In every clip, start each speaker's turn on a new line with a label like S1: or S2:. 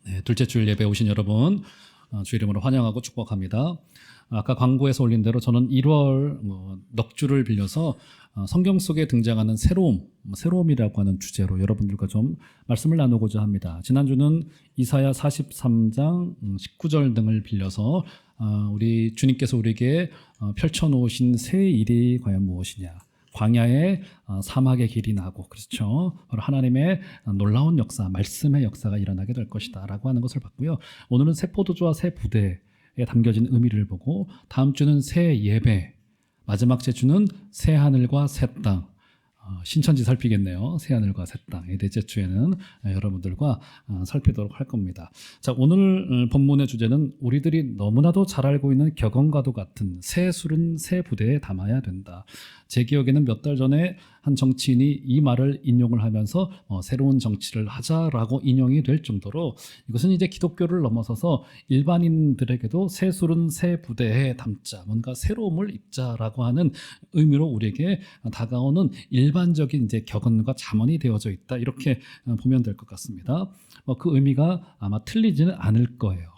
S1: 네, 둘째 주일 예배 오신 여러분 주 이름으로 환영하고 축복합니다. 아까 광고에서 올린 대로 저는 1월 넉주를 빌려서 성경 속에 등장하는 새로움이라고 하는 주제로 여러분들과 좀 말씀을 나누고자 합니다. 지난주는 이사야 43장 19절 등을 빌려서 우리 주님께서 우리에게 펼쳐놓으신 새 일이 과연 무엇이냐, 광야에 사막의 길이 나고, 그렇죠, 바로 하나님의 놀라운 역사, 말씀의 역사가 일어나게 될 것이다 라고 하는 것을 봤고요. 오늘은 새 포도주와 새 부대에 담겨진 의미를 보고, 다음 주는 새 예배, 마지막 주는 새 하늘과 새 땅, 신천지 살피겠네요. 새 하늘과 새 땅. 넷째 주에는 여러분들과 살피도록 할 겁니다. 자, 오늘 본문의 주제는 우리들이 너무나도 잘 알고 있는 격언과도 같은 새 술은 새 부대에 담아야 된다. 제 기억에는 몇 달 전에 한 정치인이 이 말을 인용을 하면서 새로운 정치를 하자라고 인용이 될 정도로, 이것은 이제 기독교를 넘어서서 일반인들에게도 새 술은 새 부대에 담자, 뭔가 새로움을 입자라고 하는 의미로 우리에게 다가오는 일반적인 이제 격언과 잠언이 되어져 있다, 이렇게 보면 될 것 같습니다. 그 의미가 아마 틀리지는 않을 거예요.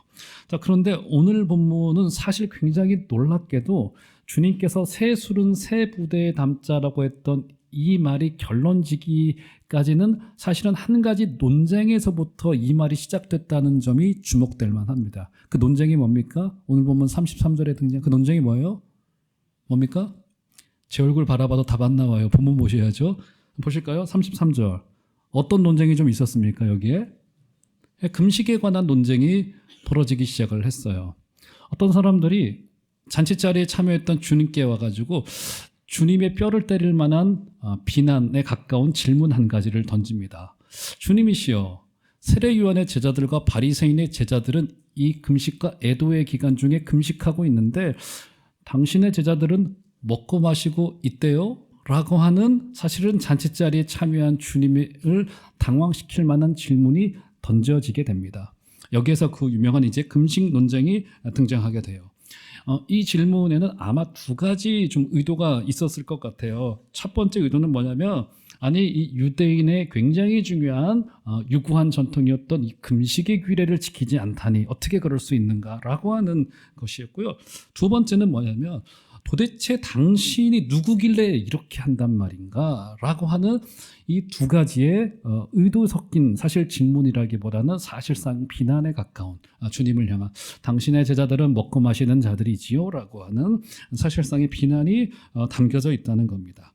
S1: 자, 그런데 오늘 본문은 사실 굉장히 놀랍게도 주님께서 새 술은 새 부대에 담자라고 했던 이 말이 결론지기까지는 사실은 한 가지 논쟁에서부터 이 말이 시작됐다는 점이 주목될 만합니다. 그 논쟁이 뭡니까? 오늘 보면 33절에 등장, 그 논쟁이 뭐예요? 뭡니까? 제 얼굴 바라봐도 답 안 나와요. 본문 보셔야죠. 보실까요? 33절. 어떤 논쟁이 좀 있었습니까, 여기에? 금식에 관한 논쟁이 벌어지기 시작을 했어요. 어떤 사람들이 잔치자리에 참여했던 주님께 와가지고 주님의 뼈를 때릴 만한 비난에 가까운 질문 한 가지를 던집니다. 주님이시여, 세례요한의 제자들과 바리새인의 제자들은 이 금식과 애도의 기간 중에 금식하고 있는데 당신의 제자들은 먹고 마시고 있대요? 라고 하는, 사실은 잔치자리에 참여한 주님을 당황시킬 만한 질문이 던져지게 됩니다. 여기에서 그 유명한 이제 금식 논쟁이 등장하게 돼요. 이 질문에는 아마 두 가지 좀 의도가 있었을 것 같아요. 첫 번째 의도는 뭐냐면, 아니, 이 유대인의 굉장히 중요한 유구한 전통이었던 이 금식의 규례를 지키지 않다니 어떻게 그럴 수 있는가라고 하는 것이었고요. 두 번째는 뭐냐면, 도대체 당신이 누구길래 이렇게 한단 말인가 라고 하는 이 두 가지의 의도 섞인, 사실 질문이라기보다는 사실상 비난에 가까운, 주님을 향한, 당신의 제자들은 먹고 마시는 자들이지요 라고 하는 사실상의 비난이 담겨져 있다는 겁니다.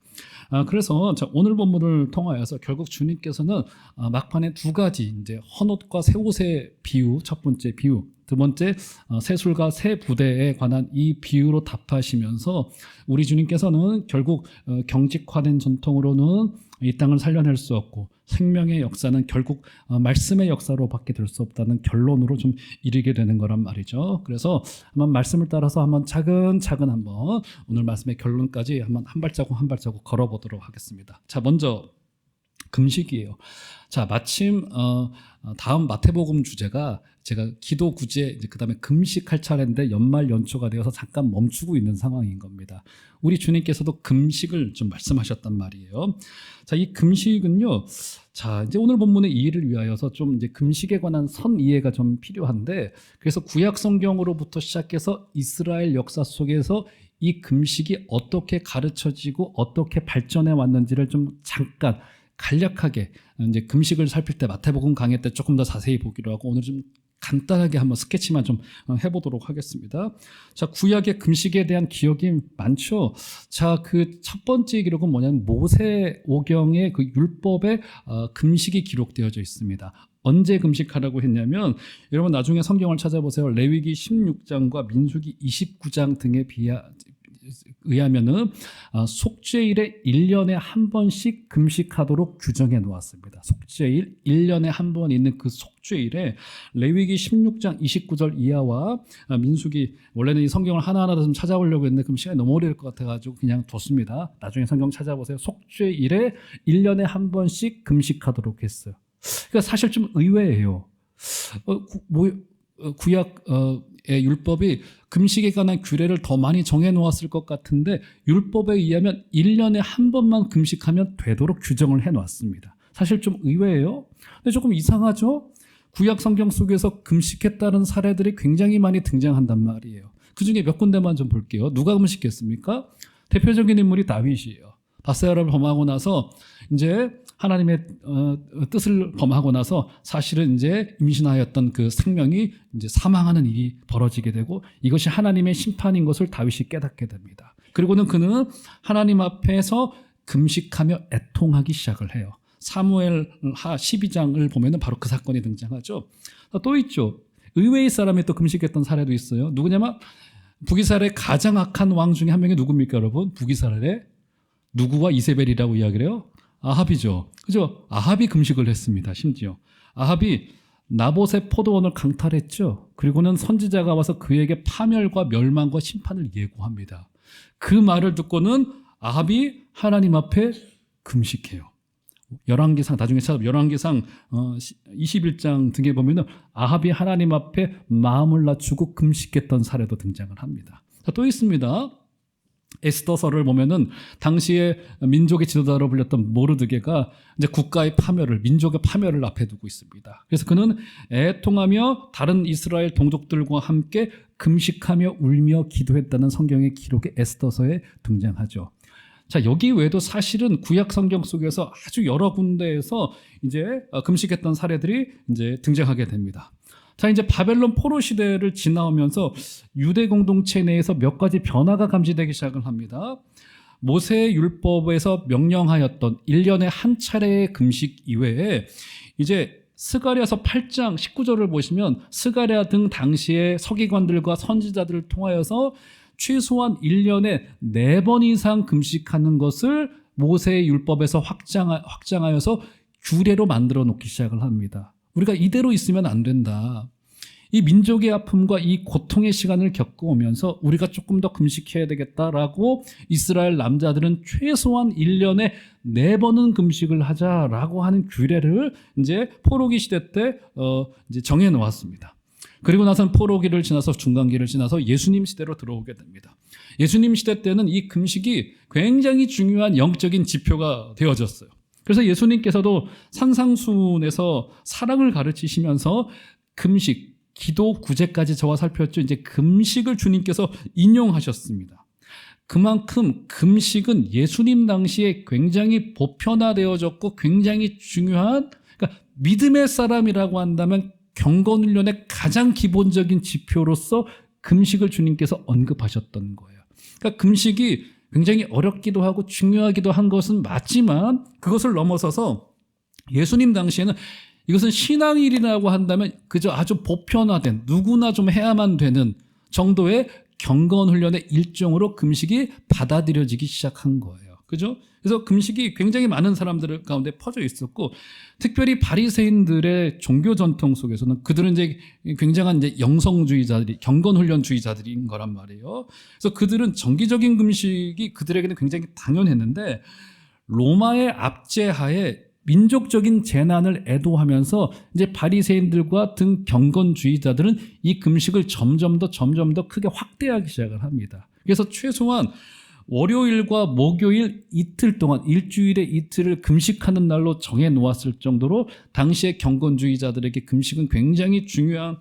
S1: 그래서 오늘 본문을 통하여서 결국 주님께서는 막판에 두 가지, 이제 헌옷과 새 옷의 비유, 첫 번째 비유, 두 번째 새 술과 새 부대에 관한 이 비유로 답하시면서, 우리 주님께서는 결국 경직화된 전통으로는 이 땅을 살려낼 수 없고 생명의 역사는 결국 말씀의 역사로밖에 될 수 없다는 결론으로 좀 이르게 되는 거란 말이죠. 그래서 한번 말씀을 따라서 한번 차근차근 한번 오늘 말씀의 결론까지 한번 한 발자국 한 발자국 걸어보도록 하겠습니다. 자, 먼저 금식이에요. 자, 마침 다음 마태복음 주제가 제가 기도 구제, 그 다음에 금식할 차례인데 연말 연초가 되어서 잠깐 멈추고 있는 상황인 겁니다. 우리 주님께서도 금식을 좀 말씀하셨단 말이에요. 자, 이 금식은요, 자, 이제 오늘 본문의 이해를 위하여서 좀 이제 금식에 관한 선 이해가 좀 필요한데, 그래서 구약 성경으로부터 시작해서 이스라엘 역사 속에서 이 금식이 어떻게 가르쳐지고 어떻게 발전해 왔는지를 좀 잠깐 간략하게, 이제 금식을 살필 때 마태복음 강의 때 조금 더 자세히 보기로 하고, 오늘 좀 간단하게 한번 스케치만 좀 해보도록 하겠습니다. 자, 구약의 금식에 대한 기억이 많죠. 자, 그 첫 번째 기록은 뭐냐면 모세오경의 그 율법에 금식이 기록되어져 있습니다. 언제 금식하라고 했냐면, 여러분 나중에 성경을 찾아보세요. 레위기 16장과 민수기 29장 등에 의하면은 속죄일에 1년에 한 번씩 금식하도록 규정해 놓았습니다. 속죄일 1년에 한 번 있는 그 속죄일에 레위기 16장 29절 이하와 민수기, 원래는 이 성경을 하나하나 좀 찾아보려고 했는데 그럼 시간이 너무 오래 될 것 같아가지고 그냥 뒀습니다. 나중에 성경 찾아보세요. 속죄일에 1년에 한 번씩 금식하도록 했어요. 그러니까 사실 좀 의외예요. 구약의 율법이 금식에 관한 규례를 더 많이 정해놓았을 것 같은데, 율법에 의하면 1년에 한 번만 금식하면 되도록 규정을 해놨습니다. 사실 좀 의외예요. 근데 조금 이상하죠? 구약 성경 속에서 금식했다는 사례들이 굉장히 많이 등장한단 말이에요. 그 중에 몇 군데만 좀 볼게요. 누가 금식했습니까? 대표적인 인물이 다윗이에요. 바세바를 범하고 나서 이제 하나님의 뜻을 범하고 나서 사실은 이제 임신하였던 그 생명이 이제 사망하는 일이 벌어지게 되고 이것이 하나님의 심판인 것을 다윗이 깨닫게 됩니다. 그리고는 그는 하나님 앞에서 금식하며 애통하기 시작을 해요. 사무엘하 12장을 보면은 바로 그 사건이 등장하죠. 또 있죠. 의외의 사람이 또 금식했던 사례도 있어요. 누구냐면 북이스라엘의 가장 악한 왕 중에 한 명이 누굽니까, 여러분? 북이스라엘의 누구와 이세벨이라고 이야기를 해요? 아합이죠. 그죠? 아합이 금식을 했습니다. 심지어 아합이 나봇의 포도원을 강탈했죠. 그리고는 선지자가 와서 그에게 파멸과 멸망과 심판을 예고합니다. 그 말을 듣고는 아합이 하나님 앞에 금식해요. 열왕기상 나중에 찾아 열왕기상 21장 등에 보면은 아합이 하나님 앞에 마음을 낮추고 금식했던 사례도 등장을 합니다. 또 있습니다. 에스더서를 보면은 당시에 민족의 지도자로 불렸던 모르드게가 이제 국가의 파멸을, 민족의 파멸을 앞에 두고 있습니다. 그래서 그는 애통하며 다른 이스라엘 동족들과 함께 금식하며 울며 기도했다는 성경의 기록이 에스더서에 등장하죠. 자, 여기 외에도 사실은 구약 성경 속에서 아주 여러 군데에서 이제 금식했던 사례들이 이제 등장하게 됩니다. 자, 이제 바벨론 포로 시대를 지나오면서 유대 공동체 내에서 몇 가지 변화가 감지되기 시작을 합니다. 모세의 율법에서 명령하였던 1년에 한 차례의 금식 이외에 이제 스가랴서 8장 19절을 보시면 스가랴 등 당시의 서기관들과 선지자들을 통하여서 최소한 1년에 4번 이상 금식하는 것을 모세의 율법에서 확장하여서 규례로 만들어 놓기 시작을 합니다. 우리가 이대로 있으면 안 된다. 이 민족의 아픔과 이 고통의 시간을 겪어오면서 우리가 조금 더 금식해야 되겠다라고 이스라엘 남자들은 최소한 1년에 4번은 금식을 하자라고 하는 규례를 이제 포로기 시대 때 이제 정해 놓았습니다. 그리고 나서는 포로기를 지나서 중간기를 지나서 예수님 시대로 들어오게 됩니다. 예수님 시대 때는 이 금식이 굉장히 중요한 영적인 지표가 되어졌어요. 그래서 예수님께서도 산상수훈에서 사랑을 가르치시면서 금식, 기도, 구제까지 저와 살폈죠. 이제 금식을 주님께서 인용하셨습니다. 그만큼 금식은 예수님 당시에 굉장히 보편화되어졌고 굉장히 중요한, 그러니까 믿음의 사람이라고 한다면 경건훈련의 가장 기본적인 지표로서 금식을 주님께서 언급하셨던 거예요. 그러니까 금식이 굉장히 어렵기도 하고 중요하기도 한 것은 맞지만 그것을 넘어서서 예수님 당시에는 이것은 신앙일이라고 한다면 그저 아주 보편화된 누구나 좀 해야만 되는 정도의 경건훈련의 일종으로 금식이 받아들여지기 시작한 거예요. 그죠? 그래서 금식이 굉장히 많은 사람들 가운데 퍼져 있었고, 특별히 바리새인들의 종교 전통 속에서는 그들은 이제 굉장한 이제 영성주의자들이, 경건훈련주의자들인 거란 말이에요. 그래서 그들은 정기적인 금식이 그들에게는 굉장히 당연했는데, 로마의 압제하에 민족적인 재난을 애도하면서 이제 바리새인들과 등 경건주의자들은 이 금식을 점점 더 크게 확대하기 시작을 합니다. 그래서 최소한 월요일과 목요일 이틀 동안 일주일에 이틀을 금식하는 날로 정해 놓았을 정도로 당시의 경건주의자들에게 금식은 굉장히 중요한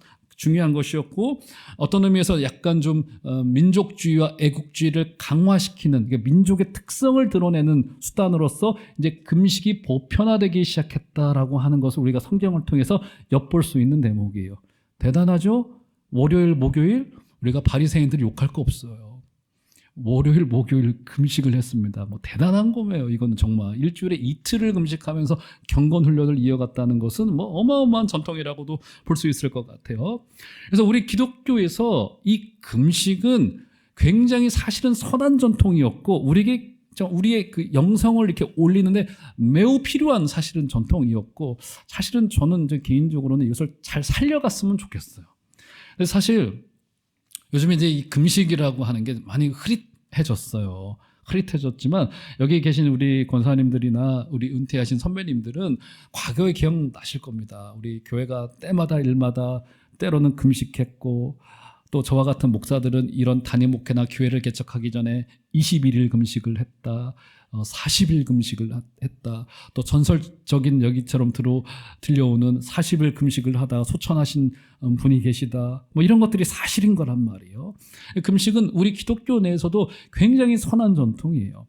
S1: 것이었고, 어떤 의미에서 약간 좀 민족주의와 애국주의를 강화시키는, 그러니까 민족의 특성을 드러내는 수단으로서 이제 금식이 보편화되기 시작했다라고 하는 것을 우리가 성경을 통해서 엿볼 수 있는 대목이에요. 대단하죠? 월요일, 목요일 우리가 바리새인들이 욕할 거 없어요. 월요일, 목요일 금식을 했습니다. 뭐 대단한 거예요. 이거는 정말 일주일에 이틀을 금식하면서 경건훈련을 이어갔다는 것은 뭐 어마어마한 전통이라고도 볼 수 있을 것 같아요. 그래서 우리 기독교에서 이 금식은 굉장히 사실은 선한 전통이었고 우리의 그 영성을 이렇게 올리는데 매우 필요한 사실은 전통이었고, 사실은 저는 이제 개인적으로는 이것을 잘 살려갔으면 좋겠어요. 그래서 사실 요즘에 이제 이 금식이라고 하는 게 많이 흐릿해졌어요. 흐릿해졌지만 여기 계신 우리 권사님들이나 우리 은퇴하신 선배님들은 과거에 기억나실 겁니다. 우리 교회가 때마다 일마다 때로는 금식했고 또 저와 같은 목사들은 이런 단임 목회나 교회를 개척하기 전에 21일 금식을 했다. 40일 금식을 했다. 또 전설적인 여기처럼 들려오는 40일 금식을 하다 소천하신 분이 계시다. 뭐 이런 것들이 사실인 거란 말이에요. 금식은 우리 기독교 내에서도 굉장히 선한 전통이에요.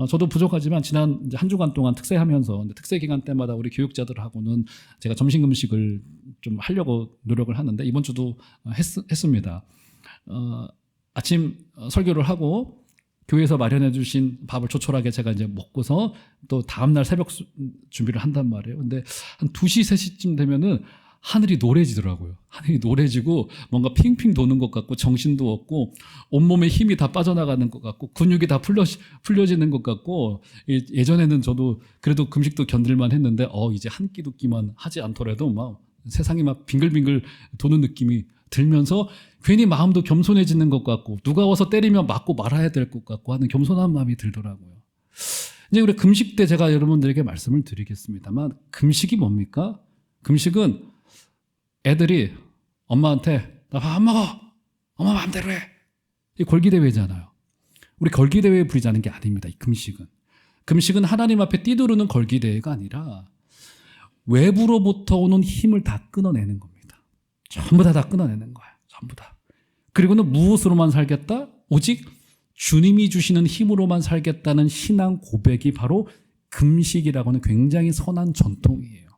S1: 저도 부족하지만 지난 한 주간 동안 특세하면서 특세 기간 때마다 우리 교육자들하고는 제가 점심 금식을 좀 하려고 노력을 하는데 이번 주도 했습니다. 아침 설교를 하고 교회에서 마련해 주신 밥을 조촐하게 제가 이제 먹고서 또 다음날 새벽 준비를 한단 말이에요. 근데 한 2시, 3시쯤 되면은 하늘이 노래지더라고요. 하늘이 노래지고 뭔가 핑핑 도는 것 같고 정신도 없고 온몸에 힘이 다 빠져나가는 것 같고 근육이 다 풀려지는 것 같고 예전에는 저도 그래도 금식도 견딜만 했는데 이제 한 끼 두 끼만 하지 않더라도 막 세상이 막 빙글빙글 도는 느낌이 들면서 괜히 마음도 겸손해지는 것 같고 누가 와서 때리면 맞고 말아야 될 것 같고 하는 겸손한 마음이 들더라고요. 이제 우리 금식 때 제가 여러분들에게 말씀을 드리겠습니다만 금식이 뭡니까? 금식은 애들이 엄마한테 나 밥 안 먹어. 엄마 마음대로 해. 이 걸기대회잖아요. 우리 걸기대회 부리자는 게 아닙니다. 이 금식은. 금식은 하나님 앞에 뛰두르는 걸기대회가 아니라 외부로부터 오는 힘을 다 끊어내는 겁니다. 전부 다 끊어내는 거예요. 전부 다. 그리고는 무엇으로만 살겠다? 오직 주님이 주시는 힘으로만 살겠다는 신앙 고백이 바로 금식이라고 하는 굉장히 선한 전통이에요.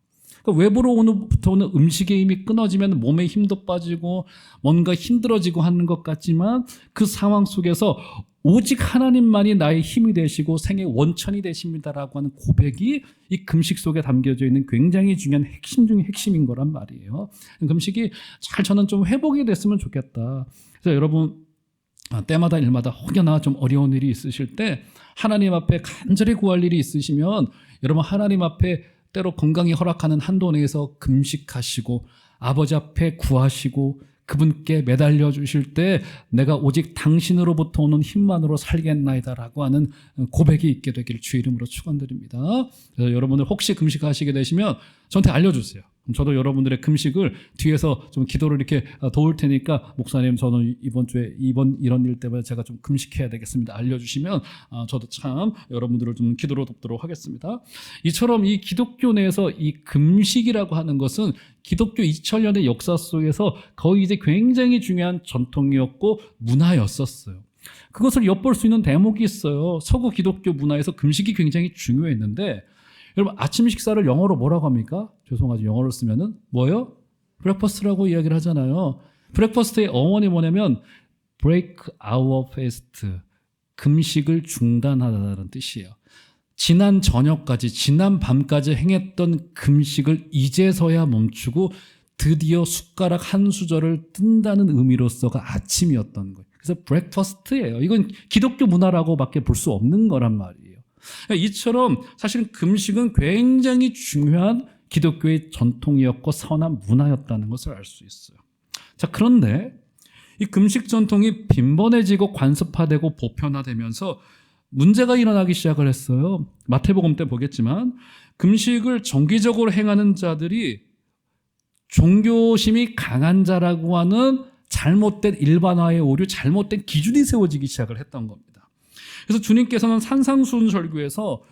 S1: 그러니까 외부로부터 오는 음식의 힘이 끊어지면 몸에 힘도 빠지고 뭔가 힘들어지고 하는 것 같지만 그 상황 속에서 오직 하나님만이 나의 힘이 되시고 생의 원천이 되십니다라고 하는 고백이 이 금식 속에 담겨져 있는 굉장히 중요한 핵심 중의 핵심인 거란 말이에요. 금식이 잘 저는 좀 회복이 됐으면 좋겠다. 그래서 여러분 때마다 일마다 혹여나 좀 어려운 일이 있으실 때 하나님 앞에 간절히 구할 일이 있으시면 여러분 하나님 앞에 때로 건강이 허락하는 한도 내에서 금식하시고 아버지 앞에 구하시고 그분께 매달려 주실 때 내가 오직 당신으로부터 오는 힘만으로 살겠나이다라고 하는 고백이 있게 되길 주의 이름으로 축원드립니다. 그래서 여러분들 혹시 금식하시게 되시면 저한테 알려주세요. 저도 여러분들의 금식을 뒤에서 좀 기도를 이렇게 도울 테니까 목사님 저는 이번 주에 이런 일 때문에 제가 좀 금식해야 되겠습니다. 알려주시면 저도 참 여러분들을 좀 기도로 돕도록 하겠습니다. 이처럼 이 기독교 내에서 이 금식이라고 하는 것은 기독교 2000년의 역사 속에서 거의 이제 굉장히 중요한 전통이었고 문화였었어요. 그것을 엿볼 수 있는 대목이 있어요. 서구 기독교 문화에서 금식이 굉장히 중요했는데 여러분 아침 식사를 영어로 뭐라고 합니까? 죄송하지 영어로 쓰면은 뭐예요? 브렉퍼스트라고 이야기를 하잖아요. 브렉퍼스트의 어원이 뭐냐면 break our fast, 금식을 중단하다는 뜻이에요. 지난 저녁까지 지난 밤까지 행했던 금식을 이제서야 멈추고 드디어 숟가락 한 수저를 뜬다는 의미로서가 아침이었던 거예요. 그래서 브렉퍼스트예요. 이건 기독교 문화라고밖에 볼 수 없는 거란 말이에요. 이처럼 사실은 금식은 굉장히 중요한 기독교의 전통이었고 선한 문화였다는 것을 알 수 있어요. 자, 그런데 이 금식 전통이 빈번해지고 관습화되고 보편화되면서 문제가 일어나기 시작을 했어요. 마태복음 때 보겠지만 금식을 정기적으로 행하는 자들이 종교심이 강한 자라고 하는 잘못된 일반화의 오류, 잘못된 기준이 세워지기 시작을 했던 겁니다. 그래서 주님께서는 산상수훈설교에서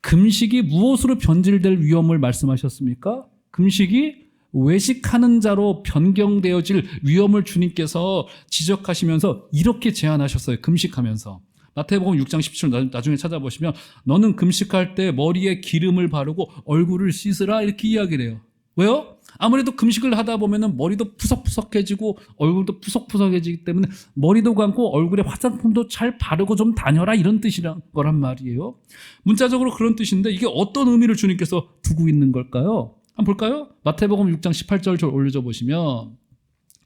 S1: 금식이 무엇으로 변질될 위험을 말씀하셨습니까? 금식이 외식하는 자로 변경되어질 위험을 주님께서 지적하시면서 이렇게 제안하셨어요. 금식하면서. 마태복음 6장 17절 나중에 찾아보시면 너는 금식할 때 머리에 기름을 바르고 얼굴을 씻으라 이렇게 이야기를 해요. 왜요? 아무래도 금식을 하다 보면은 머리도 푸석푸석해지고 얼굴도 푸석푸석해지기 때문에 머리도 감고 얼굴에 화장품도 잘 바르고 좀 다녀라 이런 뜻이란 거란 말이에요. 문자적으로 그런 뜻인데 이게 어떤 의미를 주님께서 두고 있는 걸까요? 한번 볼까요? 마태복음 6장 18절 올려줘 보시면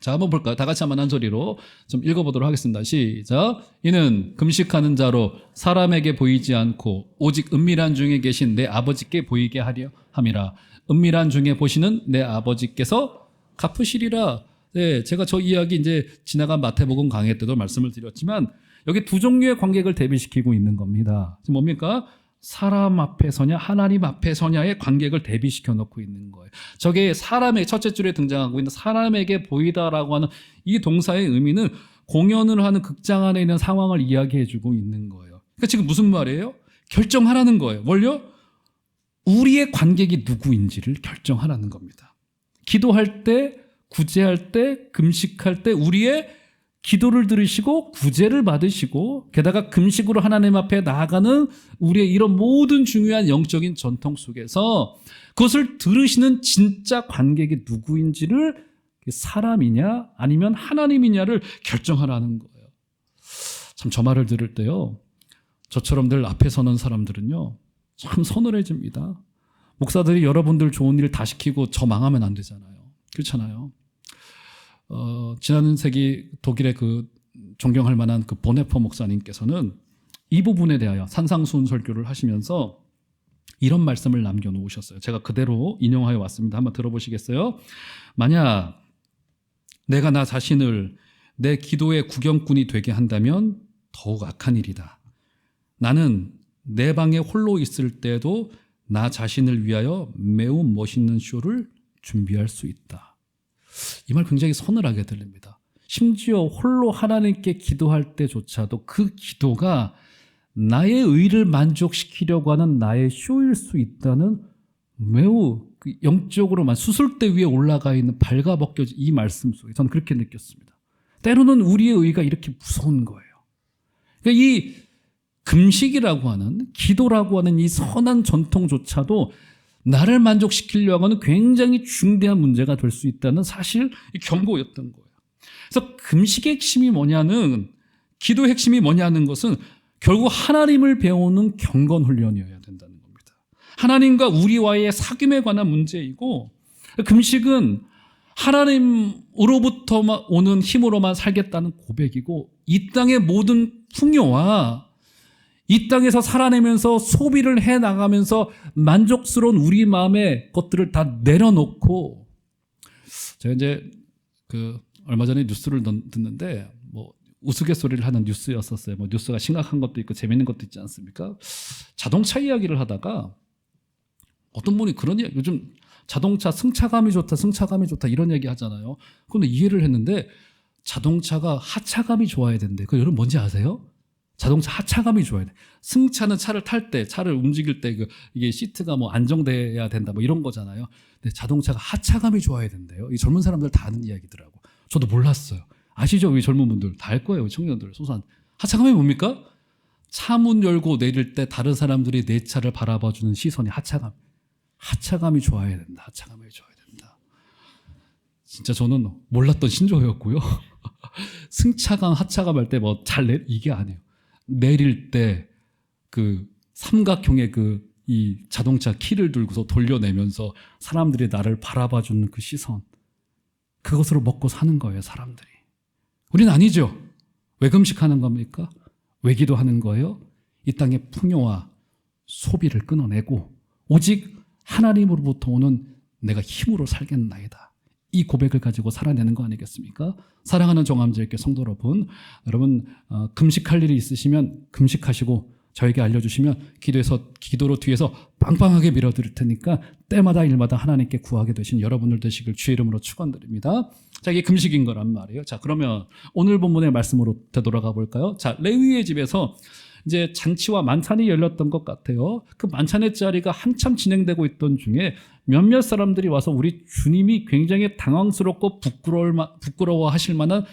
S1: 자 한번 볼까요? 다 같이 한번 한 소리로 좀 읽어보도록 하겠습니다. 시작. 이는 금식하는 자로 사람에게 보이지 않고 오직 은밀한 중에 계신 내 아버지께 보이게 하려 함이라. 은밀한 중에 보시는 내 아버지께서 갚으시리라. 네, 제가 저 이야기 이제 지나간 마태복음 강의 때도 말씀을 드렸지만 여기 두 종류의 관객을 대비시키고 있는 겁니다. 지금 뭡니까? 사람 앞에 서냐 하나님 앞에 서냐의 관객을 대비시켜 놓고 있는 거예요. 저게 사람의 첫째 줄에 등장하고 있는 사람에게 보이다라고 하는 이 동사의 의미는 공연을 하는 극장 안에 있는 상황을 이야기해 주고 있는 거예요. 그러니까 지금 무슨 말이에요? 결정하라는 거예요. 뭘요? 우리의 관객이 누구인지를 결정하라는 겁니다. 기도할 때, 구제할 때, 금식할 때 우리의 기도를 들으시고 구제를 받으시고 게다가 금식으로 하나님 앞에 나아가는 우리의 이런 모든 중요한 영적인 전통 속에서 그것을 들으시는 진짜 관객이 누구인지를 사람이냐 아니면 하나님이냐를 결정하라는 거예요. 참 저 말을 들을 때요, 저처럼 늘 앞에 서는 사람들은요 참 서늘해집니다. 목사들이 여러분들 좋은 일 다 시키고 저 망하면 안 되잖아요. 그렇잖아요. 지난 세기 독일의 그 존경할 만한 그 보네퍼 목사님께서는 이 부분에 대하여 산상수훈 설교를 하시면서 이런 말씀을 남겨놓으셨어요. 제가 그대로 인용하여 왔습니다. 한번 들어보시겠어요? 만약 내가 나 자신을 내 기도의 구경꾼이 되게 한다면 더욱 악한 일이다. 나는 내 방에 홀로 있을 때도 나 자신을 위하여 매우 멋있는 쇼를 준비할 수 있다. 이 말 굉장히 서늘하게 들립니다. 심지어 홀로 하나님께 기도할 때조차도 그 기도가 나의 의를 만족시키려고 하는 나의 쇼일 수 있다는 매우 영적으로만 수술대 위에 올라가 있는 발가벗겨진 이 말씀 속에 저는 그렇게 느꼈습니다. 때로는 우리의 의가 이렇게 무서운 거예요. 그러니까 이 금식이라고 하는, 기도라고 하는 이 선한 전통조차도 나를 만족시키려고 하는 굉장히 중대한 문제가 될 수 있다는 사실 경고였던 거예요. 그래서 금식의 핵심이 뭐냐는, 기도의 핵심이 뭐냐는 것은 결국 하나님을 배우는 경건 훈련이어야 된다는 겁니다. 하나님과 우리와의 사귐에 관한 문제이고, 금식은 하나님으로부터 오는 힘으로만 살겠다는 고백이고, 이 땅의 모든 풍요와 이 땅에서 살아내면서 소비를 해나가면서 만족스러운 우리 마음의 것들을 다 내려놓고, 제가 이제 얼마 전에 뉴스를 듣는데 뭐 우스갯소리를 하는 뉴스였었어요. 뭐 뉴스가 심각한 것도 있고 재밌는 것도 있지 않습니까? 자동차 이야기를 하다가 어떤 분이 그런 이야기, 요즘 자동차 승차감이 좋다 이런 얘기 하잖아요. 그런데 이해를 했는데 자동차가 하차감이 좋아야 된대. 그 여러분 뭔지 아세요? 자동차 하차감이 좋아야 돼. 승차는 차를 탈 때, 차를 움직일 때 이게 시트가 뭐 안정돼야 된다 뭐 이런 거잖아요. 근데 자동차가 하차감이 좋아야 된대요. 이 젊은 사람들 다 아는 이야기더라고. 저도 몰랐어요. 아시죠? 이 젊은 분들 다 알 거예요. 청년들 소소한. 하차감이 뭡니까? 차 문 열고 내릴 때 다른 사람들이 내 차를 바라봐주는 시선이 하차감. 하차감이 좋아야 된다. 하차감이 좋아야 된다. 진짜 저는 몰랐던 신조어였고요. 승차감, 하차감 할 때 뭐 이게 아니에요. 내릴 때 그 삼각형의 이 자동차 키를 들고서 돌려내면서 사람들이 나를 바라봐주는 그 시선, 그것으로 먹고 사는 거예요, 사람들이. 우리는 아니죠. 왜 금식하는 겁니까? 왜 기도하는 거예요? 이 땅의 풍요와 소비를 끊어내고 오직 하나님으로부터 오는 내가 힘으로 살겠나이다. 이 고백을 가지고 살아내는 거 아니겠습니까? 사랑하는 정함제일교회 성도 여러분 금식할 일이 있으시면 금식하시고 저에게 알려주시면 기도로 뒤에서 빵빵하게 밀어드릴 테니까 때마다 일마다 하나님께 구하게 되신 여러분들 되시길 주의 이름으로 축원드립니다. 자, 이게 금식인 거란 말이에요. 자, 그러면 오늘 본문의 말씀으로 되돌아가 볼까요? 자, 레위의 집에서 이제 잔치와 만찬이 열렸던 것 같아요. 그 만찬의 자리가 한참 진행되고 있던 중에 몇몇 사람들이 와서 우리 주님이 굉장히 당황스럽고 부끄러워하실 만한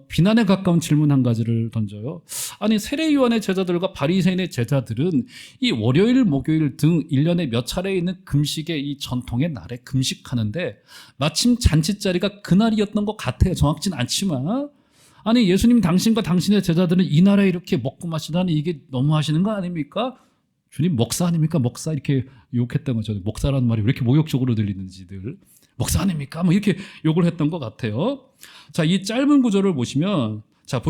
S1: 비난에 가까운 질문 한 가지를 던져요. 아니, 세례요한의 제자들과 바리새인의 제자들은 이 월요일, 목요일 등 1년에 몇 차례 있는 금식의 이 전통의 날에 금식하는데 마침 잔치 자리가 그날이었던 것 같아요. 정확치는 않지만. 아니, 예수님 당신과 당신의 제자들은 이 날에 이렇게 먹고 마시다니 이게 너무 하시는 거 아닙니까? 주님 목사 아닙니까? 목사 이렇게 욕했던 거죠. 목사라는 말이 왜 이렇게 모욕적으로 들리는지들. 목사 아닙니까? 뭐 이렇게 욕을 했던 것 같아요. 자, 이 짧은 구절을 보시면, 자,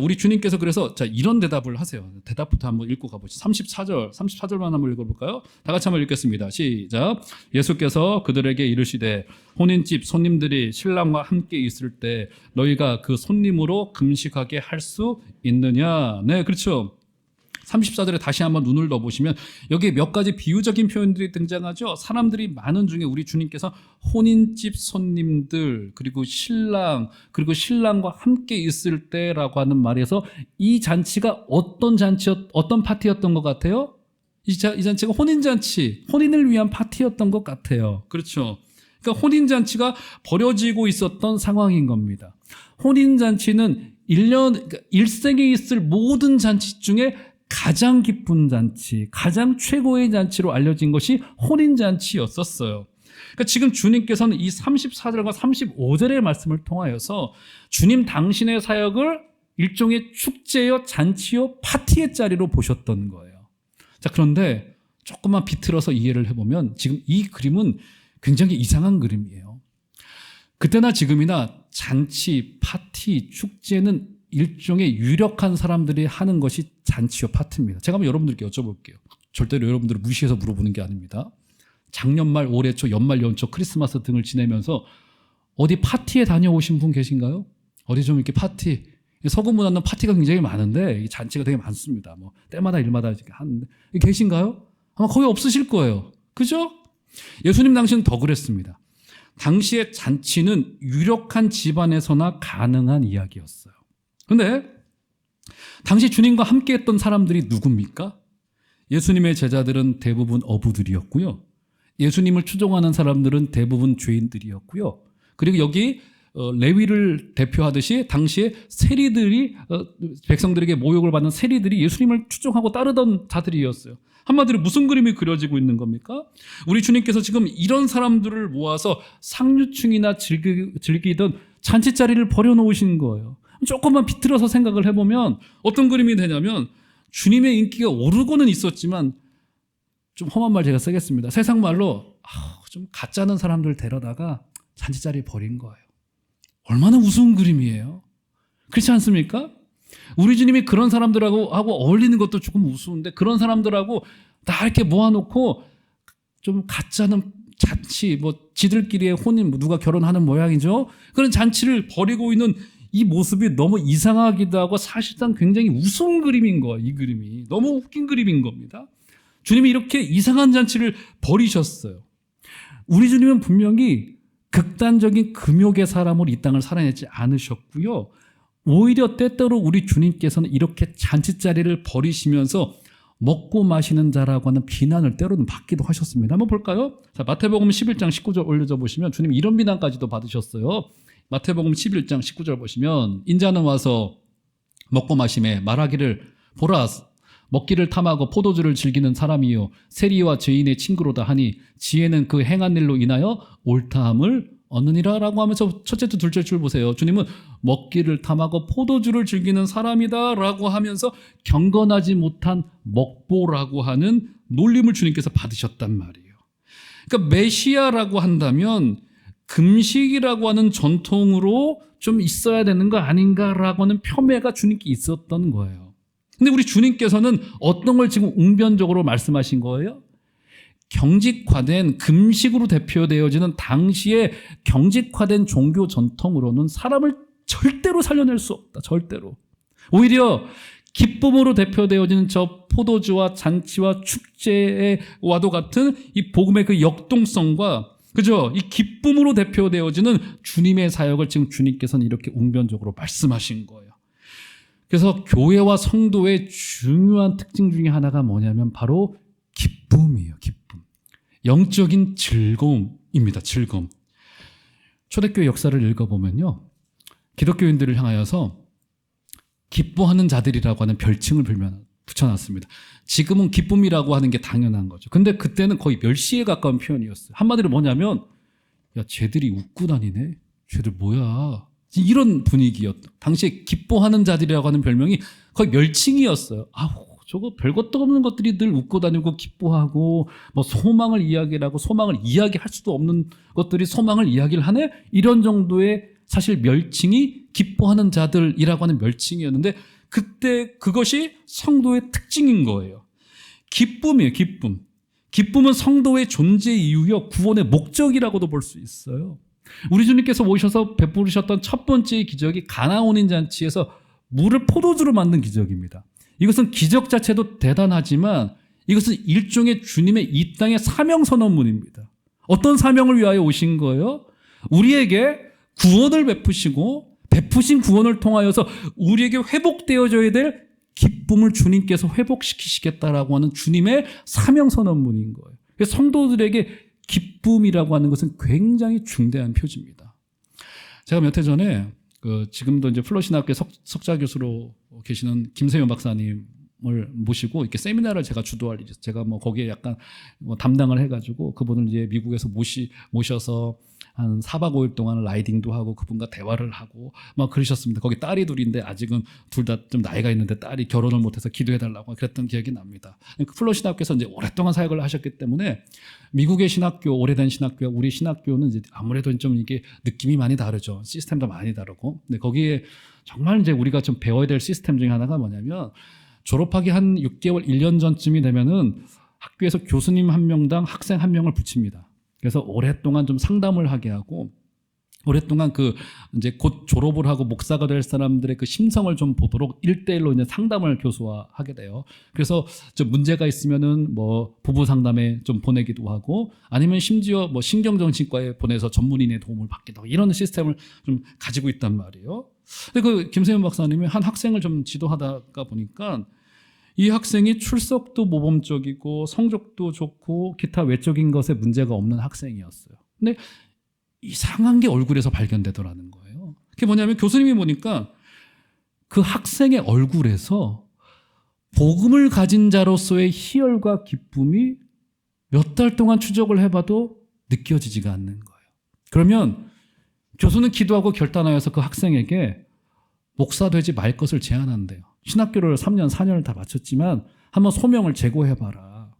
S1: 우리 주님께서 그래서 자, 이런 대답을 하세요. 대답부터 한번 읽고 가보죠. 34절만 한번 읽어볼까요? 다 같이 한번 읽겠습니다. 시작. 예수께서 그들에게 이르시되 혼인집 손님들이 신랑과 함께 있을 때 너희가 그 손님으로 금식하게 할 수 있느냐? 네, 그렇죠. 34절에 다시 한번 눈을 넣어보시면 여기에 몇 가지 비유적인 표현들이 등장하죠. 사람들이 많은 중에 우리 주님께서 혼인집 손님들, 그리고 신랑, 그리고 신랑과 함께 있을 때라고 하는 말에서 이 잔치가 어떤 어떤 파티였던 것 같아요? 이 잔치가 혼인잔치, 혼인을 위한 파티였던 것 같아요. 그렇죠. 그러니까 혼인잔치가 벌어지고 있었던 상황인 겁니다. 혼인잔치는 그러니까 일생에 있을 모든 잔치 중에 가장 기쁜 잔치, 가장 최고의 잔치로 알려진 것이 혼인잔치였었어요. 그러니까 지금 주님께서는 이 34절과 35절의 말씀을 통하여서 주님 당신의 사역을 일종의 축제요, 잔치요, 파티의 자리로 보셨던 거예요. 자, 그런데 조금만 비틀어서 이해를 해보면 지금 이 그림은 굉장히 이상한 그림이에요. 그때나 지금이나 잔치, 파티, 축제는 일종의 유력한 사람들이 하는 것이 잔치요, 파티입니다. 제가 한번 여러분들께 여쭤볼게요. 절대로 여러분들을 무시해서 물어보는 게 아닙니다. 작년 말, 올해 초, 연말, 연초, 크리스마스 등을 지내면서 어디 파티에 다녀오신 분 계신가요? 어디 좀 이렇게 파티, 서구 문화는 파티가 굉장히 많은데 잔치가 되게 많습니다. 뭐 때마다 일마다 이렇게 하는데 계신가요? 아마 거의 없으실 거예요. 그죠? 예수님 당시는 더 그랬습니다. 당시의 잔치는 유력한 집안에서나 가능한 이야기였어요. 그런데 당시 주님과 함께했던 사람들이 누굽니까? 예수님의 제자들은 대부분 어부들이었고요. 예수님을 추종하는 사람들은 대부분 죄인들이었고요. 그리고 여기 레위를 대표하듯이 당시에 세리들이 백성들에게 모욕을 받는 세리들이 예수님을 추종하고 따르던 자들이었어요. 한마디로 무슨 그림이 그려지고 있는 겁니까? 우리 주님께서 지금 이런 사람들을 모아서 상류층이나 즐기던 잔치자리를 버려놓으신 거예요. 조금만 비틀어서 생각을 해보면 어떤 그림이 되냐면 주님의 인기가 오르고는 있었지만 좀 험한 말 제가 쓰겠습니다. 세상 말로 좀 가짜는 사람들 데려다가 잔치자리에 버린 거예요. 얼마나 우스운 그림이에요. 그렇지 않습니까? 우리 주님이 그런 사람들하고 어울리는 것도 조금 우스운데 그런 사람들하고 다 이렇게 모아놓고 좀 가짜는 잔치, 뭐 지들끼리의 혼인, 누가 결혼하는 모양이죠. 그런 잔치를 벌이고 있는 이 모습이 너무 이상하기도 하고 사실상 굉장히 우스운 그림인 거예요. 이 그림이 너무 웃긴 그림인 겁니다. 주님이 이렇게 이상한 잔치를 벌이셨어요. 우리 주님은 분명히 극단적인 금욕의 사람으로 이 땅을 살아내지 않으셨고요. 오히려 때때로 우리 주님께서는 이렇게 잔치자리를 벌이시면서 먹고 마시는 자라고 하는 비난을 때로는 받기도 하셨습니다. 한번 볼까요? 자, 마태복음 11장 19절 올려줘 보시면 주님 이런 비난까지도 받으셨어요. 마태복음 11장 19절 보시면 인자는 와서 먹고 마심에 말하기를 보라 먹기를 탐하고 포도주를 즐기는 사람이요 세리와 죄인의 친구로다 하니 지혜는 그 행한 일로 인하여 옳다함을 얻느니라 라고 하면서 첫째 줄 둘째 줄 보세요. 주님은 먹기를 탐하고 포도주를 즐기는 사람이다 라고 하면서 경건하지 못한 먹보라고 하는 놀림을 주님께서 받으셨단 말이에요. 그러니까 메시아라고 한다면 금식이라고 하는 전통으로 좀 있어야 되는 거 아닌가라고 하는 폄훼가 주님께 있었던 거예요. 근데 우리 주님께서는 어떤 걸 지금 웅변적으로 말씀하신 거예요? 경직화된 금식으로 대표되어지는 당시의 경직화된 종교 전통으로는 사람을 절대로 살려낼 수 없다. 절대로. 오히려 기쁨으로 대표되어지는 저 포도주와 잔치와 축제와도 같은 이 복음의 그 역동성과 그죠? 이 기쁨으로 대표되어지는 주님의 사역을 지금 주님께서는 이렇게 웅변적으로 말씀하신 거예요. 그래서 교회와 성도의 중요한 특징 중에 하나가 뭐냐면 바로 기쁨이에요. 기쁨. 영적인 즐거움입니다. 즐거움. 초대교회 역사를 읽어보면요. 기독교인들을 향하여서 기뻐하는 자들이라고 하는 별칭을 붙여놨습니다. 지금은 기쁨이라고 하는 게 당연한 거죠. 근데 그때는 거의 멸시에 가까운 표현이었어요. 한마디로 뭐냐면 야 쟤들이 웃고 다니네. 쟤들 뭐야. 이런 분위기였다. 당시에 기뻐하는 자들이라고 하는 별명이 거의 멸칭이었어요. 저거 별것도 없는 것들이 늘 웃고 다니고 기뻐하고 뭐 소망을 이야기하고 소망을 이야기할 수도 없는 것들이 소망을 이야기를 하네? 이런 정도의 사실 멸칭이 기뻐하는 자들이라고 하는 멸칭이었는데 그때 그것이 성도의 특징인 거예요. 기쁨이에요. 기쁨. 기쁨은 성도의 존재 이유요 구원의 목적이라고도 볼 수 있어요. 우리 주님께서 오셔서 베푸셨던 첫 번째 기적이 가나온인 잔치에서 물을 포도주로 만든 기적입니다. 이것은 기적 자체도 대단하지만 이것은 일종의 주님의 이 땅의 사명 선언문입니다. 어떤 사명을 위하여 오신 거예요? 우리에게 구원을 베푸신 구원을 통하여서 우리에게 회복되어져야 될 기쁨을 주님께서 회복시키시겠다라고 하는 주님의 사명 선언문인 거예요. 그래서 성도들에게 기쁨이라고 하는 것은 굉장히 중대한 표지입니다. 제가 몇 해 전에 지금도 이제 플러신학교 석자 교수로 계시는 김세윤 박사님을 모시고 이렇게 세미나를 제가 주도할 일이 있어요. 제가 뭐 거기에 약간 담당을 해가지고 그분을 이제 미국에서 모셔서 한 4박 5일 동안 라이딩도 하고 그분과 대화를 하고 막 그러셨습니다. 거기 딸이 둘인데 아직은 둘 다 좀 나이가 있는데 딸이 결혼을 못해서 기도해달라고 그랬던 기억이 납니다. 플러신학교에서 이제 오랫동안 사역을 하셨기 때문에 미국의 신학교, 오래된 신학교와 우리 신학교는 이제 아무래도 좀 이게 느낌이 많이 다르죠. 시스템도 많이 다르고. 근데 거기에 정말 이제 우리가 좀 배워야 될 시스템 중에 하나가 뭐냐면 졸업하기 한 6개월, 1년 전쯤이 되면은 학교에서 교수님 한 명당 학생 한 명을 붙입니다. 그래서 오랫동안 좀 상담을 하게 하고 오랫동안 이제 곧 졸업을 하고 목사가 될 사람들의 그 심성을 좀 보도록 1대1로 이제 상담을 교수와 하게 돼요. 그래서 좀 문제가 있으면은 뭐 부부 상담에 좀 보내기도 하고 아니면 심지어 뭐 신경정신과에 보내서 전문인의 도움을 받기도 하고 이런 시스템을 좀 가지고 있단 말이에요. 근데 김세윤 박사님이 한 학생을 좀 지도하다가 보니까 이 학생이 출석도 모범적이고 성적도 좋고 기타 외적인 것에 문제가 없는 학생이었어요. 근데 이상한 게 얼굴에서 발견되더라는 거예요. 그게 뭐냐면 교수님이 보니까 그 학생의 얼굴에서 복음을 가진 자로서의 희열과 기쁨이 몇 달 동안 추적을 해봐도 느껴지지가 않는 거예요. 그러면 교수는 기도하고 결단하여서 그 학생에게 목사 되지 말 것을 제안한대요. 신학교를 3년, 4년을 다 마쳤지만 한번 소명을 제고해봐라.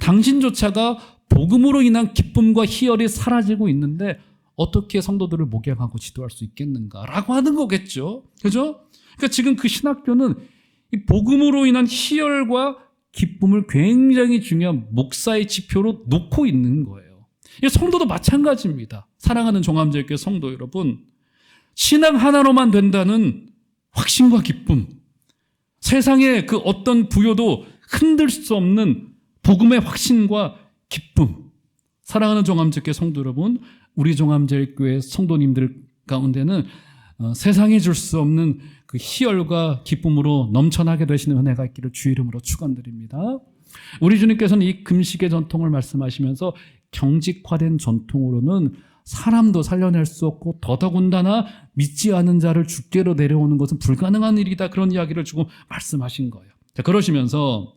S1: 당신조차가 복음으로 인한 기쁨과 희열이 사라지고 있는데 어떻게 성도들을 목양하고 지도할 수 있겠는가라고 하는 거겠죠. 그죠? 그러니까 지금 그 신학교는 이 복음으로 인한 희열과 기쁨을 굉장히 중요한 목사의 지표로 놓고 있는 거예요. 성도도 마찬가지입니다. 사랑하는 종합제일교회 성도 여러분, 신앙 하나로만 된다는 확신과 기쁨, 세상의 그 어떤 부여도 흔들 수 없는 복음의 확신과 기쁨. 사랑하는 종합제일교회 성도 여러분, 우리 종합제일교회 성도님들 가운데는 세상에 줄 수 없는 그 희열과 기쁨으로 넘쳐나게 되시는 은혜가 있기를 주의 이름으로 축원드립니다. 우리 주님께서는 이 금식의 전통을 말씀하시면서 경직화된 전통으로는 사람도 살려낼 수 없고 더더군다나 믿지 않은 자를 주께로 내려오는 것은 불가능한 일이다. 그런 이야기를 주고 말씀하신 거예요. 자, 그러시면서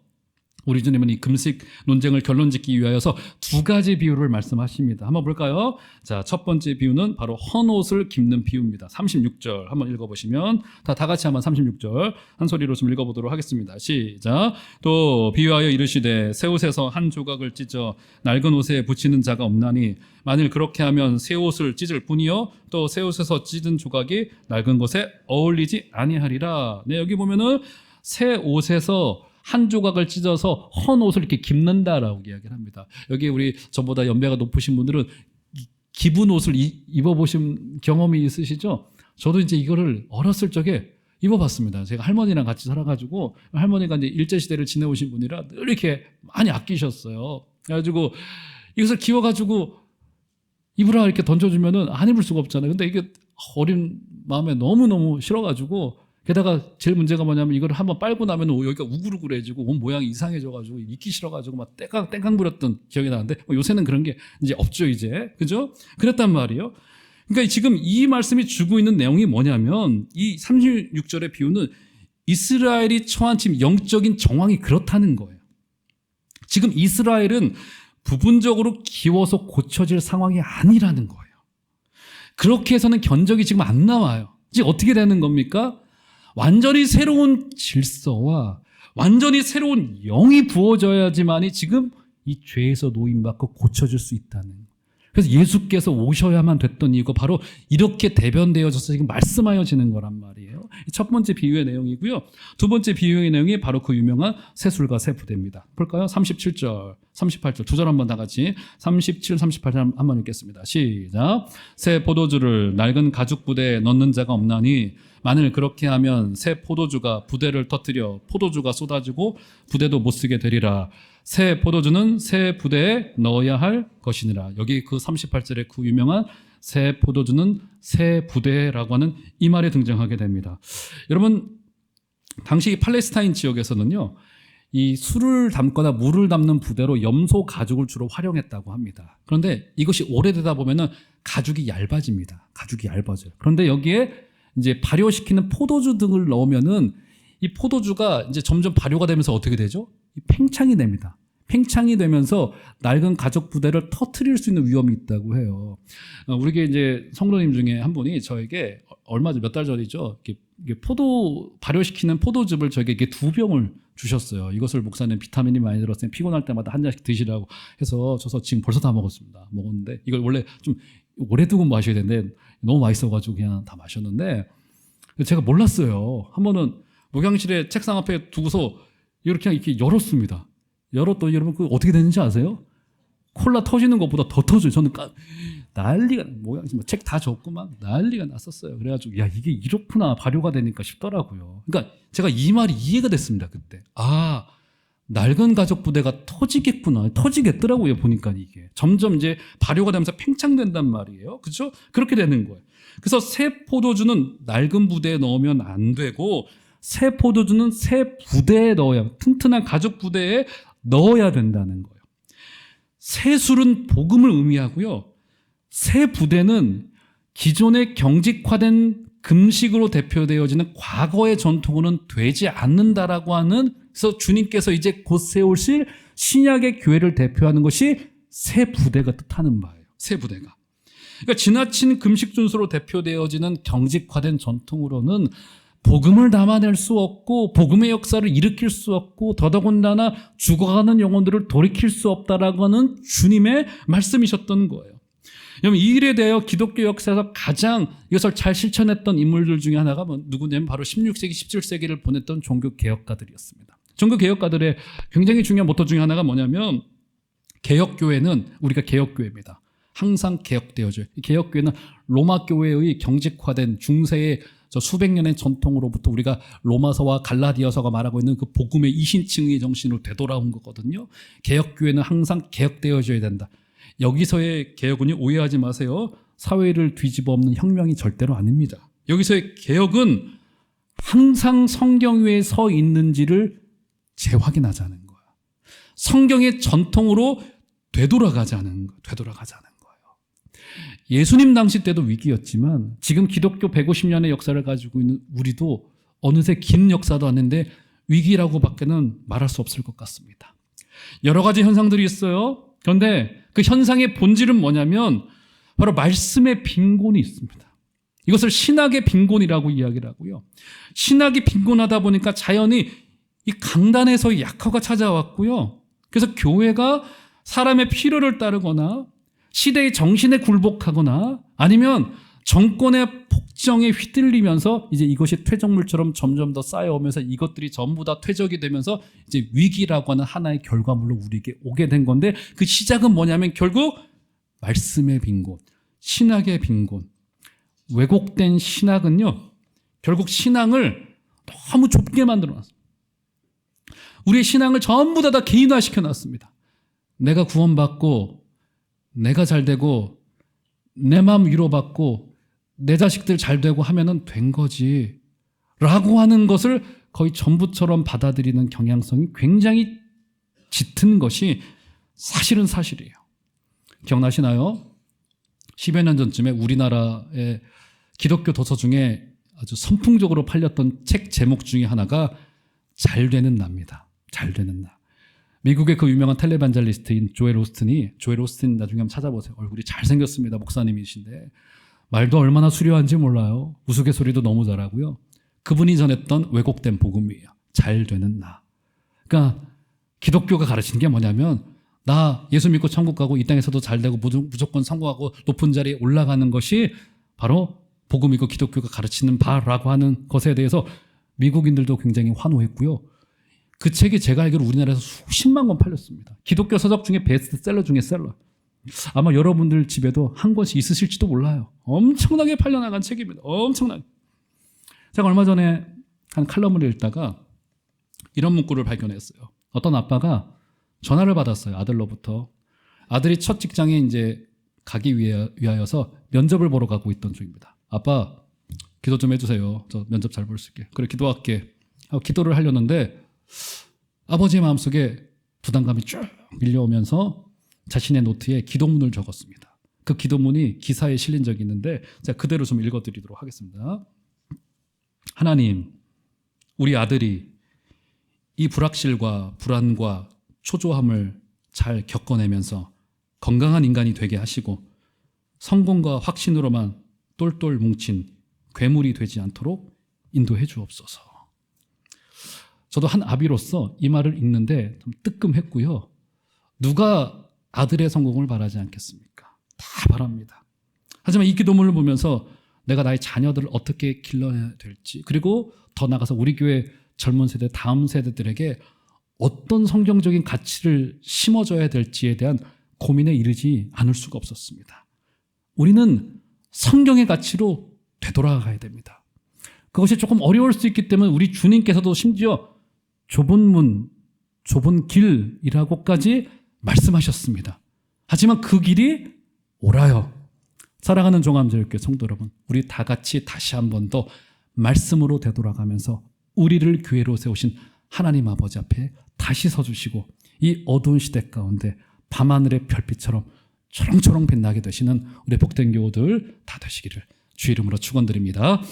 S1: 우리 주님은 이 금식 논쟁을 결론짓기 위하여서 두 가지 비유를 말씀하십니다. 한번 볼까요? 자, 첫 번째 비유는 바로 헌옷을 깁는 비유입니다. 36절 한번 읽어보시면 다 같이 한번 36절 한 소리로 좀 읽어보도록 하겠습니다. 시작. 또 비유하여 이르시되 새 옷에서 한 조각을 찢어 낡은 옷에 붙이는 자가 없나니 만일 그렇게 하면 새 옷을 찢을 뿐이요 또 새 옷에서 찢은 조각이 낡은 것에 어울리지 아니하리라. 네, 여기 보면은 새 옷에서 한 조각을 찢어서 헌 옷을 이렇게 깁는다라고 이야기를 합니다. 여기 우리 저보다 연배가 높으신 분들은 깁은 옷을 입어보신 경험이 있으시죠? 저도 이제 이거를 어렸을 적에 입어봤습니다. 제가 할머니랑 같이 살아가지고 할머니가 이제 일제시대를 지내오신 분이라 늘 이렇게 많이 아끼셨어요. 그래가지고 이것을 깁어가지고 입으라 이렇게 던져주면은 안 입을 수가 없잖아요. 근데 이게 어린 마음에 너무너무 싫어가지고 게다가 제일 문제가 뭐냐면 이걸 한번 빨고 나면 여기가 우글우글해지고 옷 모양이 이상해져가지고 입기 싫어가지고 막 땡깡 부렸던 기억이 나는데 요새는 그런 게 이제 없죠 이제. 그죠? 그랬단 말이에요. 그러니까 지금 이 말씀이 주고 있는 내용이 뭐냐면 이 36절의 비유는 이스라엘이 처한 지금 영적인 정황이 그렇다는 거예요. 지금 이스라엘은 부분적으로 기워서 고쳐질 상황이 아니라는 거예요. 그렇게 해서는 견적이 지금 안 나와요. 이제 어떻게 되는 겁니까? 완전히 새로운 질서와 완전히 새로운 영이 부어져야지만이 지금 이 죄에서 노임받고 고쳐질 수 있다는. 그래서 예수께서 오셔야만 됐던 이유가 바로 이렇게 대변되어져서 지금 말씀하여지는 거란 말이에요. 첫 번째 비유의 내용이고요. 두 번째 비유의 내용이 바로 그 유명한 새 술과 새 부대입니다. 볼까요? 37절, 38절 두 절 한번 다 같이 37, 38절 한번 읽겠습니다. 시작. 새 포도주를 낡은 가죽 부대에 넣는 자가 없나니 만일 그렇게 하면 새 포도주가 부대를 터뜨려 포도주가 쏟아지고 부대도 못 쓰게 되리라. 새 포도주는 새 부대에 넣어야 할 것이니라. 여기 그 38절에 그 유명한 새 포도주는 새 부대라고 하는 이 말이 등장하게 됩니다. 여러분, 당시 팔레스타인 지역에서는요, 이 술을 담거나 물을 담는 부대로 염소 가죽을 주로 활용했다고 합니다. 그런데 이것이 오래되다 보면은 가죽이 얇아집니다. 가죽이 얇아져요. 그런데 여기에 이제 발효시키는 포도주 등을 넣으면은 이 포도주가 이제 점점 발효가 되면서 어떻게 되죠? 팽창이 됩니다. 팽창이 되면서 낡은 가죽 부대를 터트릴 수 있는 위험이 있다고 해요. 우리게 이제 성도님 중에 한 분이 저에게 얼마 전 몇 달 전이죠. 이게 포도 발효시키는 포도즙을 저에게 이게 2병을 주셨어요. 이것을 목사님 비타민이 많이 들었으니 피곤할 때마다 한 잔씩 드시라고 해서 줘서 지금 벌써 다 먹었는데 이걸 원래 좀 오래 두고 마셔야 되는데 너무 맛있어가지고 그냥 다 마셨는데 제가 몰랐어요. 한 번은 목양실에 책상 앞에 두고서 이렇게 열었습니다. 열었더니 여러분 그 어떻게 되는지 아세요? 콜라 터지는 것보다 더 터져요. 저는 난리가 뭐야 책 다 적고 막 난리가 났었어요. 그래가지고 야 이게 이렇구나 발효가 되니까 싶더라고요. 그러니까 제가 이 말이 이해가 됐습니다. 그때 낡은 가죽 부대가 터지겠더라고요. 보니까 이게 점점 이제 발효가 되면서 팽창된단 말이에요. 그렇죠? 그렇게 되는 거예요. 그래서 새 포도주는 낡은 부대에 넣으면 안 되고 새 포도주는 새 부대에 넣어야 튼튼한 가죽 부대에 넣어야 된다는 거예요. 새 술은 복음을 의미하고요. 새 부대는 기존의 경직화된 금식으로 대표되어지는 과거의 전통으로는 되지 않는다라고 하는 그래서 주님께서 이제 곧 세우실 신약의 교회를 대표하는 것이 새 부대가 뜻하는 바예요. 새 부대가. 그러니까 지나친 금식 준수로 대표되어지는 경직화된 전통으로는 복음을 담아낼 수 없고 복음의 역사를 일으킬 수 없고 더더군다나 죽어가는 영혼들을 돌이킬 수 없다라고 하는 주님의 말씀이셨던 거예요. 여러분 이 일에 대하여 기독교 역사에서 가장 이것을 잘 실천했던 인물들 중에 하나가 누구냐면 바로 16세기, 17세기를 보냈던 종교개혁가들이었습니다. 종교개혁가들의 굉장히 중요한 모토 중에 하나가 뭐냐면 개혁교회는 우리가 개혁교회입니다. 항상 개혁되어져요. 개혁교회는 로마교회의 경직화된 중세의 수백 년의 전통으로부터 우리가 로마서와 갈라디아서가 말하고 있는 그 복음의 이신층의 정신으로 되돌아온 거거든요. 개혁교회는 항상 개혁되어져야 된다. 여기서의 개혁은 오해하지 마세요. 사회를 뒤집어 엎는 혁명이 절대로 아닙니다. 여기서의 개혁은 항상 성경 위에 서 있는지를 재확인하자는 거야. 성경의 전통으로 되돌아가자는 거예요. 예수님 당시 때도 위기였지만 지금 기독교 150년의 역사를 가지고 있는 우리도 어느새 긴 역사도 아닌데 위기라고 밖에는 말할 수 없을 것 같습니다. 여러 가지 현상들이 있어요. 그런데 그 현상의 본질은 뭐냐면 바로 말씀의 빈곤이 있습니다. 이것을 신학의 빈곤이라고 이야기를 하고요. 신학이 빈곤하다 보니까 자연히 이 강단에서 약화가 찾아왔고요. 그래서 교회가 사람의 필요를 따르거나 시대의 정신에 굴복하거나 아니면 정권의 폭정에 휘둘리면서 이제 이것이 퇴적물처럼 점점 더 쌓여오면서 이것들이 전부 다 퇴적이 되면서 이제 위기라고 하는 하나의 결과물로 우리에게 오게 된 건데 그 시작은 뭐냐면 결국 말씀의 빈곤, 신학의 빈곤. 왜곡된 신학은요, 결국 신앙을 너무 좁게 만들어 놨습니다. 우리의 신앙을 전부 다 개인화시켜 놨습니다. 내가 구원받고 내가 잘 되고 내 마음 위로받고 내 자식들 잘 되고 하면은 된 거지 라고 하는 것을 거의 전부처럼 받아들이는 경향성이 굉장히 짙은 것이 사실은 사실이에요. 기억나시나요? 10여 년 전쯤에 우리나라의 기독교 도서 중에 아주 선풍적으로 팔렸던 책 제목 중에 하나가 잘 되는 나입니다. 잘 되는 나. 미국의 그 유명한 텔레반젤리스트인 조엘 오스틴 나중에 한번 찾아보세요. 얼굴이 잘생겼습니다. 목사님이신데 말도 얼마나 수려한지 몰라요. 우스갯소리도 너무 잘하고요. 그분이 전했던 왜곡된 복음이에요. 잘 되는 나. 그러니까 기독교가 가르치는 게 뭐냐면 나 예수 믿고 천국 가고 이 땅에서도 잘 되고 무조건 성공하고 높은 자리에 올라가는 것이 바로 복음이고 기독교가 가르치는 바라고 하는 것에 대해서 미국인들도 굉장히 환호했고요. 그 책이 제가 알기로 우리나라에서 수십만 권 팔렸습니다. 기독교 서적 중에 베스트셀러 중에 셀러. 아마 여러분들 집에도 한 권씩 있으실지도 몰라요. 엄청나게 팔려나간 책입니다. 엄청나게. 제가 얼마 전에 한 칼럼을 읽다가 이런 문구를 발견했어요. 어떤 아빠가 전화를 받았어요. 아들로부터. 아들이 첫 직장에 이제 가기 위하여서 면접을 보러 가고 있던 중입니다. 아빠, 기도 좀 해주세요. 저 면접 잘 볼 수 있게. 그래, 기도할게. 하고 기도를 하려는데 아버지의 마음속에 부담감이 쭉 밀려오면서 자신의 노트에 기도문을 적었습니다. 그 기도문이 기사에 실린 적이 있는데 제가 그대로 좀 읽어드리도록 하겠습니다. 하나님, 우리 아들이 이 불확실과 불안과 초조함을 잘 겪어내면서 건강한 인간이 되게 하시고 성공과 확신으로만 똘똘 뭉친 괴물이 되지 않도록 인도해 주옵소서. 저도 한 아비로서 이 말을 읽는데 좀 뜨끔했고요. 누가 아들의 성공을 바라지 않겠습니까? 다 바랍니다. 하지만 이 기도문을 보면서 내가 나의 자녀들을 어떻게 길러야 될지, 그리고 더 나아가서 우리 교회 젊은 세대, 다음 세대들에게 어떤 성경적인 가치를 심어줘야 될지에 대한 고민에 이르지 않을 수가 없었습니다. 우리는 성경의 가치로 되돌아가야 됩니다. 그것이 조금 어려울 수 있기 때문에 우리 주님께서도 심지어 좁은 문, 좁은 길이라고까지 말씀하셨습니다. 하지만 그 길이 옳아요. 사랑하는 종암제일교회 성도 여러분, 우리 다 같이 다시 한 번 더 말씀으로 되돌아가면서 우리를 교회로 세우신 하나님 아버지 앞에 다시 서주시고 이 어두운 시대 가운데 밤하늘의 별빛처럼 초롱초롱 빛나게 되시는 우리 복된 교우들 다 되시기를 주 이름으로 축원드립니다.